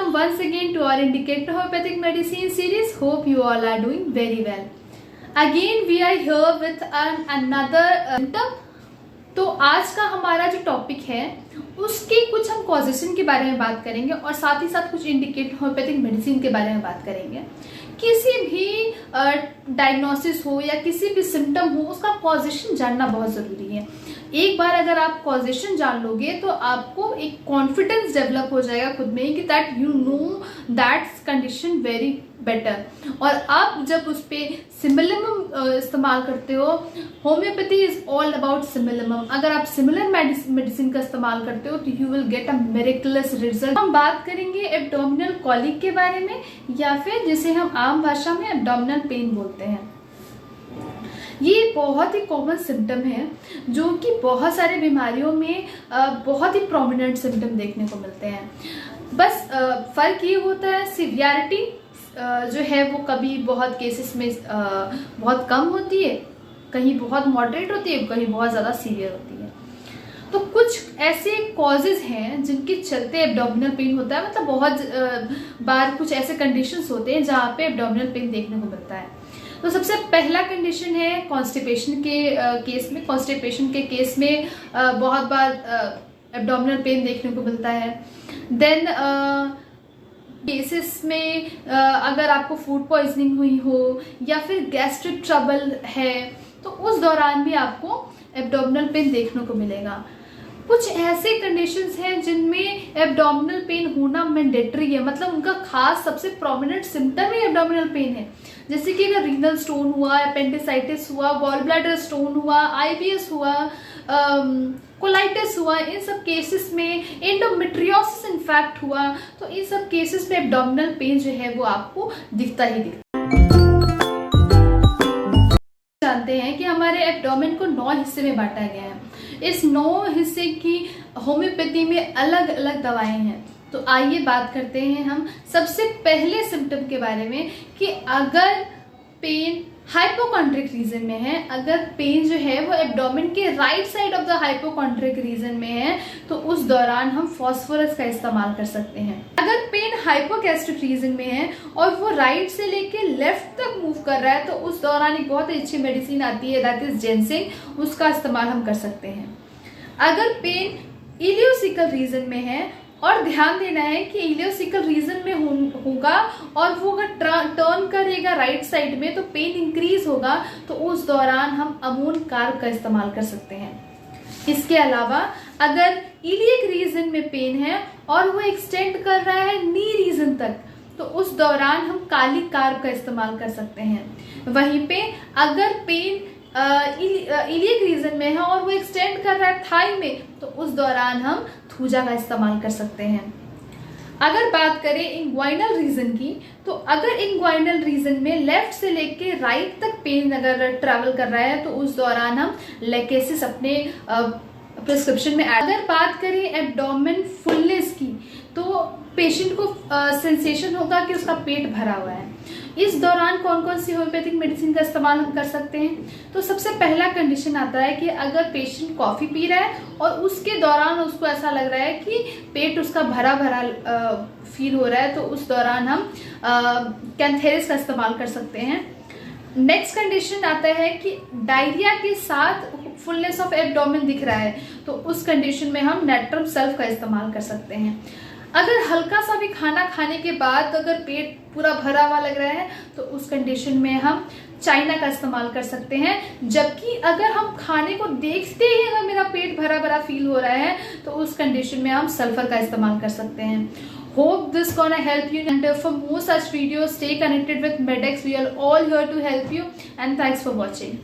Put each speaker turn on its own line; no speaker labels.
Welcome once again to our Indicator Homeopathic Medicine series. Hope you all are doing very well. Again we are here with another symptom. तो आज का हमारा जो topic है उसके कुछ हम कॉजेशन के बारे में बात करेंगे और साथ ही साथ कुछ इंडिकेटर होम्योपैथिक मेडिसिन के बारे में बात करेंगे। किसी भी डायग्नोसिस हो या किसी भी सिम्टम हो उसका कॉजेशन जानना बहुत ज़रूरी है। एक बार अगर आप कॉजेशन जान लोगे तो आपको एक कॉन्फिडेंस डेवलप हो जाएगा खुद में कि that you know that condition very better. और आप जब उस पर सिमिलम इस्तेमाल करते हो, होम्योपैथी इज ऑल अबाउट सिमिलम। अगर आप सिमिलर मेडिसिन का इस्तेमाल करते हो तो you will get a miraculous result. हम बात करेंगे एब्डोमिनल कॉलिक के बारे में या फिर जिसे हम आम भाषा में एब्डोमिनल पेन बोलते हैं। ये बहुत ही कॉमन सिम्टम है जो कि बहुत सारे बीमारियों में बहुत ही प्रोमिनेंट सिम्टम देखने को मिलते हैं। बस फर्क ये होता है सिवियरिटी जो है वो कभी बहुत केसेस में बहुत कम होती है, कहीं बहुत मॉडरेट होती है, कहीं बहुत ज़्यादा सीवियर होती है। तो कुछ ऐसे कॉजेज हैं जिनके चलते एब्डोमिनल पेन होता है। मतलब बहुत बार कुछ ऐसे कंडीशंस होते हैं जहाँ पे एब्डोमिनल पेन देखने को मिलता है। तो सबसे पहला कंडीशन है कॉन्स्टिपेशन के केस में। कॉन्स्टिपेशन के केस में बहुत बार एब्डोमिनल पेन देखने को मिलता है। देन केसेस में अगर आपको फूड पॉइजनिंग हुई हो या फिर गैस्ट्रिक ट्रबल है तो उस दौरान भी आपको एब्डोमिनल पेन देखने को मिलेगा। कुछ ऐसे कंडीशंस हैं जिनमें एब्डोमिनल पेन होना मैंडेटरी है, मतलब उनका खास सबसे प्रोमिनेंट सिम्टम ही एब्डोमिनल पेन है। जैसे कि अगर रीनल स्टोन हुआ, अपेंडिसाइटिस हुआ, गॉल ब्लैडर स्टोन हुआ, आईबीएस हुआ, कोलाइटिस हुआ, इन सब केसेस में एंडोमेट्रियोसिस इन्फेक्ट हुआ, तो इन सब केसेस में एब्डोमिनल पेन जो है वो आपको दिखता ही दिखता है। जानते हैं कि हमारे एब्डोमेन को 9 हिस्से में बांटा गया है। इस 9 हिस्से की होम्योपैथी में अलग अलग दवाएं हैं। तो आइए बात करते हैं हम सबसे पहले सिम्टम के बारे में कि अगर पेन हाइपोकॉन्ड्रिक रीजन में है, अगर पेन जो है वो एब्डोमेन के right side of the hypochondriac region में है तो उस दौरान हम फास्फोरस का इस्तेमाल कर सकते हैं। अगर पेन हाइपोगैस्ट्रिक रीजन में है और वो राइट से लेके लेफ्ट तक मूव कर रहा है तो उस दौरान एक बहुत ही अच्छी मेडिसिन आती है दैट इज जिनसिंग, उसका इस्तेमाल हम कर सकते हैं। अगर पेन इलियोसिकल रीजन में है और ध्यान देना है कि इलियोसिकल रीजन में होगा और वो अगर टर्न करेगा राइट साइड में तो पेन इंक्रीज होगा, तो उस दौरान हम अमोन कार्ब का इस्तेमाल कर सकते हैं। इसके अलावा अगर इलियक रीजन में पेन है और वो एक्सटेंड कर रहा है नी रीजन तक तो उस दौरान हम काली कार्ब का इस्तेमाल कर सकते हैं। वहीं पे अगर पेन इलियक रीजन में है और वो एक्सटेंड कर रहा है थाई में तो उस दौरान हम थूजा का इस्तेमाल कर सकते हैं। अगर बात करें इंग्वाइनल रीजन की तो अगर इंग्वाइनल रीजन में लेफ्ट से लेके राइट तक पेन अगर ट्रैवल कर रहा है तो उस दौरान हम लेकेसिस अपने प्रिस्क्रिप्शन में अगर बात करें एब्डोमेन फुलनेस की तो पेशेंट को सेंसेशन होगा कि उसका पेट भरा हुआ है। इस दौरान कौन कौन सी होम्योपैथिक मेडिसिन का इस्तेमाल कर सकते हैं? तो सबसे पहला कंडीशन आता है कि अगर पेशेंट कॉफी पी रहा है और उसके दौरान उसको ऐसा लग रहा है कि पेट उसका भरा भरा फील हो रहा है तो उस दौरान हम कैंथेरिस का इस्तेमाल कर सकते हैं। नेक्स्ट कंडीशन आता है कि डायरिया के साथ फुलनेस ऑफ एब्डोमेन दिख रहा है तो उस कंडीशन में हम नेट्रम सल्फ का इस्तेमाल कर सकते हैं। अगर हल्का सा भी खाना खाने के बाद अगर पेट पूरा भरा हुआ लग रहा है तो उस कंडीशन में हम चाइना का इस्तेमाल कर सकते हैं। जबकि अगर हम खाने को देखते ही अगर मेरा पेट भरा भरा फील हो रहा है तो उस कंडीशन में हम सल्फर का इस्तेमाल कर सकते हैं। Hope this gonna help you and for more such videos stay connected with Medex. We are all here to help you and thanks for watching.